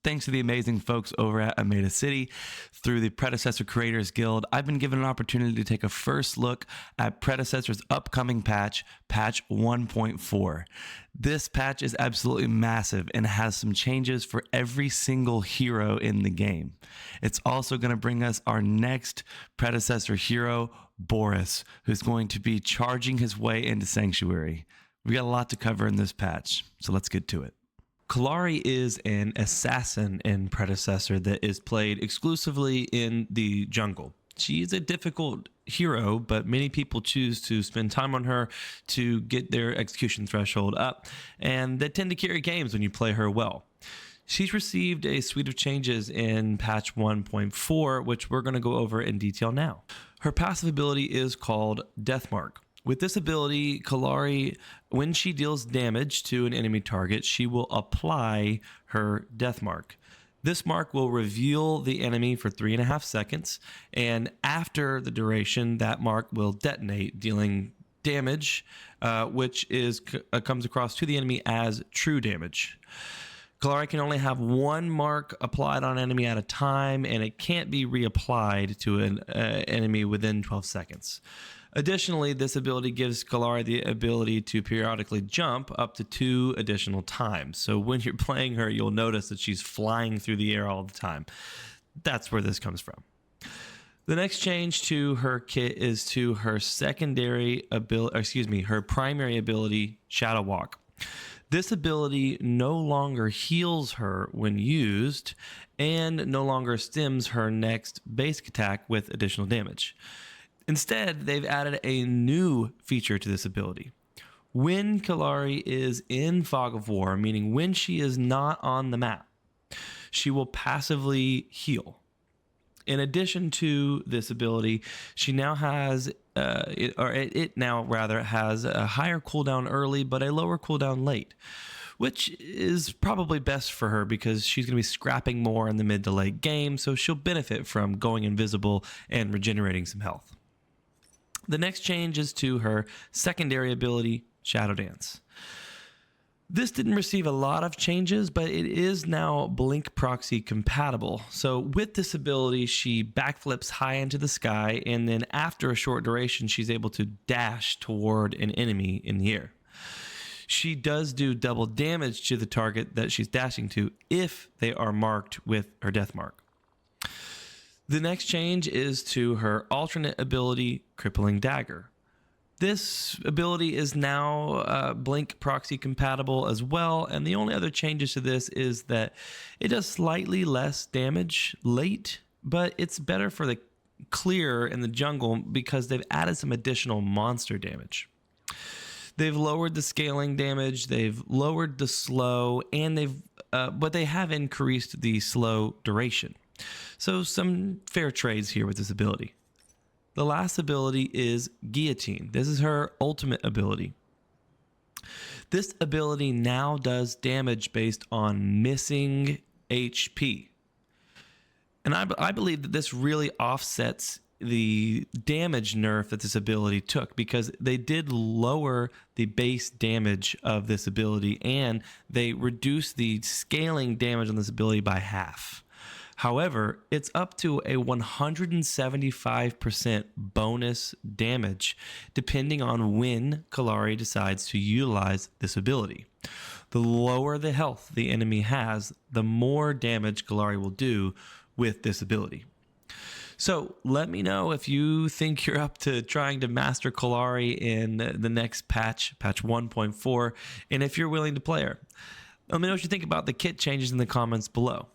Thanks to the amazing folks over at Ameda City through the Predecessor Creators Guild, I've been given an opportunity to take a first look at Predecessor's upcoming patch, patch 1.4. This patch is absolutely massive and has some changes for every single hero in the game. It's also going to bring us our next Predecessor hero, Boris, who's going to be charging his way into Sanctuary. We got a lot to cover in this patch, so let's get to it. Kallari is an assassin in Predecessor that is played exclusively in the jungle. She is a difficult hero, but many people choose to spend time on her to get their execution threshold up, and they tend to carry games when you play her well. She's received a suite of changes in patch 1.4, which we're going to go over in detail now. Her passive ability is called Deathmark. With this ability, Kallari, when she deals damage to an enemy target, she will apply her death mark. This mark will reveal the enemy for 3.5 seconds, and after the duration, that mark will detonate, dealing damage, which comes across to the enemy as true damage. Kallari can only have one mark applied on an enemy at a time, and it can't be reapplied to an enemy within 12 seconds. Additionally, this ability gives Kallari the ability to periodically jump up to 2 additional times. So when you're playing her, you'll notice that she's flying through the air all the time. That's where this comes from. The next change to her kit is to her her primary ability, Shadow Walk. This ability no longer heals her when used and no longer stems her next basic attack with additional damage. Instead, they've added a new feature to this ability. When Kallari is in Fog of War, meaning when she is not on the map, she will passively heal. In addition to this ability, she now has, it now has a higher cooldown early, but a lower cooldown late, which is probably best for her because she's going to be scrapping more in the mid to late game, so she'll benefit from going invisible and regenerating some health. The next change is to her secondary ability, Shadow Dance. This didn't receive a lot of changes, but it is now Blink proxy compatible. So with this ability, she backflips high into the sky, and then after a short duration, she's able to dash toward an enemy in the air. She does do double damage to the target that she's dashing to if they are marked with her death mark. The next change is to her alternate ability, Crippling Dagger. This ability is now Blink proxy compatible as well, and the only other changes to this is that it does slightly less damage late, but it's better for the clear in the jungle because they've added some additional monster damage. They've lowered the scaling damage, they've lowered the slow, and but they have increased the slow duration. So some fair trades here with this ability. The last ability is Guillotine. This is her ultimate ability. This ability now does damage based on missing HP. And I believe that this really offsets the damage nerf that this ability took because they did lower the base damage of this ability and they reduced the scaling damage on this ability by half. However, it's up to a 175% bonus damage depending on when Kallari decides to utilize this ability. The lower the health the enemy has, the more damage Kallari will do with this ability. So let me know if you think you're up to trying to master Kallari in the next patch 1.4, and if you're willing to play her. Let me know what you think about the kit changes in the comments below.